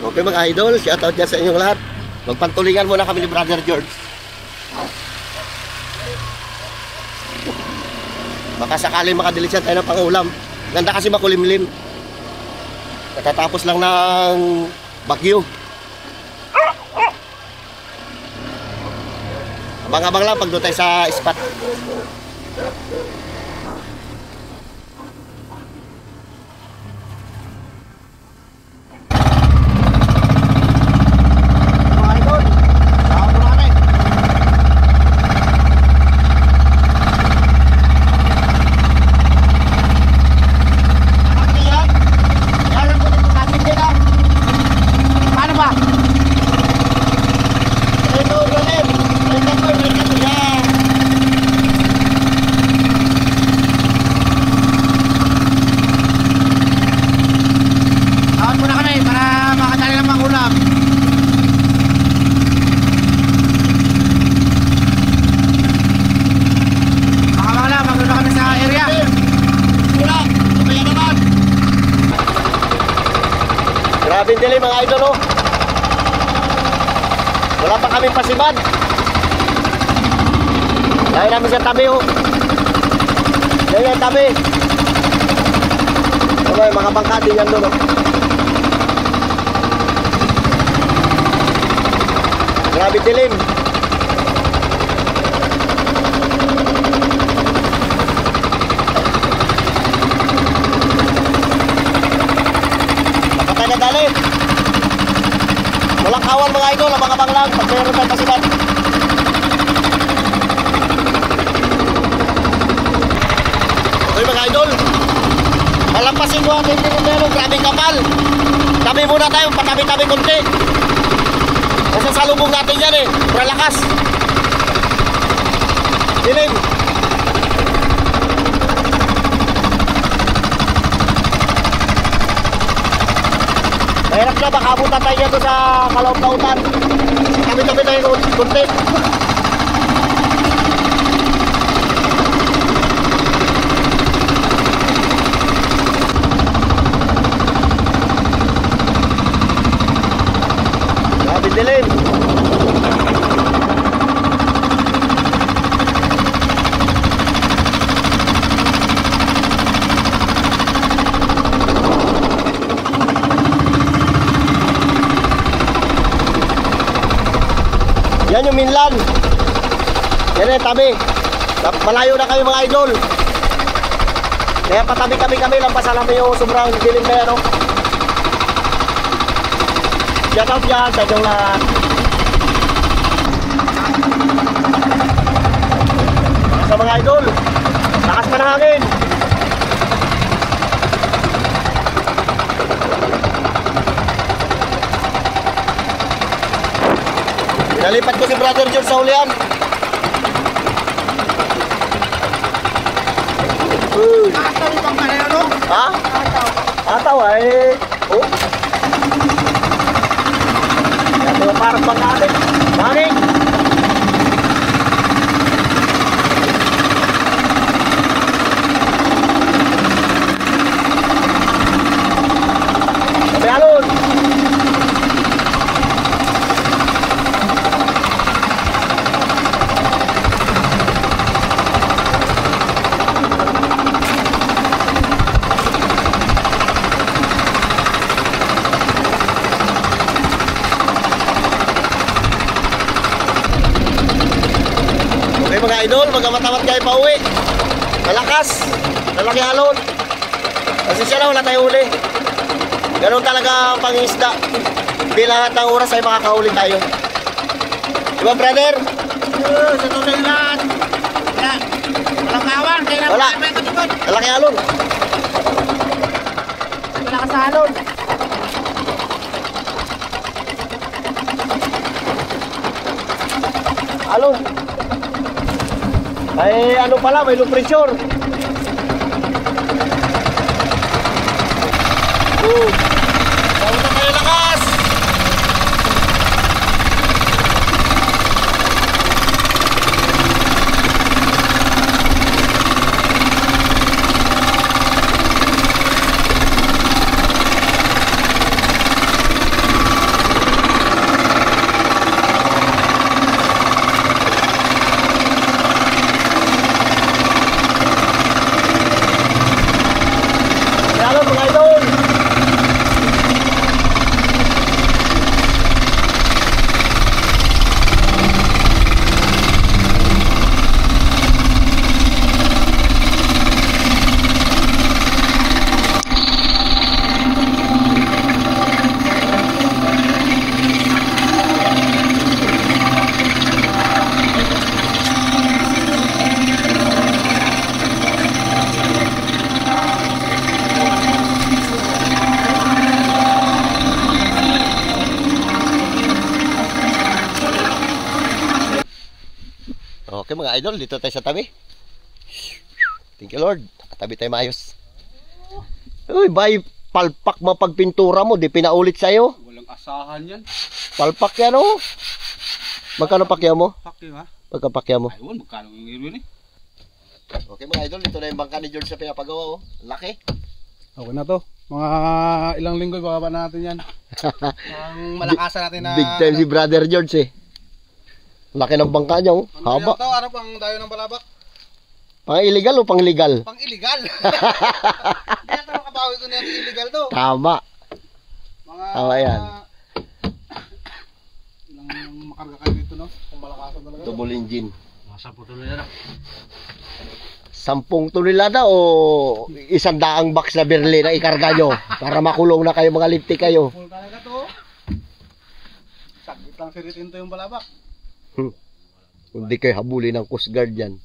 Okay mga idol, shoutout dyan sa inyong lahat. Magpantulingan muna kami ni Brother George. Baka sakali makadilisan tayo ng pangulam. Ganda kasi makulimlim. Katatapos lang ng bagyo. Abang-abang lang pag doon tayo sa spot. Grabe din mga idol, oh. Wala pa kami pasiban. Dahil namin sa tabi, oh. Yan yung tabi. Okay, mga bangka din yan doon, oh. Grabe dilim. Dali. Walang kawan mga idol, abang-abang lang pag mayroon tayong pasiban. Okay mga idol, malampasin ko ang tindero, grabing kapal. Tabi muna tayo, patabi-tabi konti. Kasi salubong natin yan eh, para lakas. Dilim. Mahirap na, baka abutan tayo dito sa kalautan. Kami-kami tayo kunti. Grabe dilim. Yan yung mainland. Yan yung tabi. Malayo na kami mga idol. Kaya patabi kami lampasan namin yung sobrang dilim na yan, no? Shout out dyan sa inyong lahat. Sa mga idol, lakas pa ng hangin. Nalipat ko si Brother George sa hulihan. Ataw ibang kanina, no? Ha? Ataw ay... Oh? Ito yung parang bang natin. Hangin! Sabi alon! Mga idol, magkamatamat kayo pa uwi. Malakas, lalaki halon. Kasi siya lang, wala tayo uli. Ganun talaga ang pangisda. Hindi lahat ng oras ay makakahuli tayo. Diba brother? Sa tunay lahat. Kaya, walang kawan. Kaya Wala. Lalaki halon. Malakas sa halon. Halon. Ay ano pala, may low pressure. Bago na kayo lakas. alon mga idol. Okay mga idol, dito tayo sa tabi. Thank you Lord. Tabi tayo maayos. Uy, bay, palpak mapagpintura mo, di pinaulit sa'yo. Walang asahan yan. Palpak yan oh. Magkano pakya mo? Pakyo ha? Pagkapakya mo. Ayun, magkano yung yun eh? Okay mga idol, ito na yung bangka ni George sa pinapagawa oh. Laki. Okay na to. Mga ilang linggo bababa natin yan. Ang malakasan natin na... Big time si Brother George eh. Laki ng bangka niya oh. Ano Haba. to? Ano pang dayo ng balabak? Pang illegal o pang legal? Pang illegal. Kaya ito makabawi ko na yung illegal to. Tama. Mga... Tama yan. Ilang makarga kayo dito no? Kung malakasan talaga. Double engine. Mga 10 tuloy na. 10 tonelada o 100 box na berli na ikarga nyo para makulong na kayo mga linti kayo. Full talaga to. Saglit lang siritin to yung balabak. Hindi kayo habulin ng Coast Guard yan.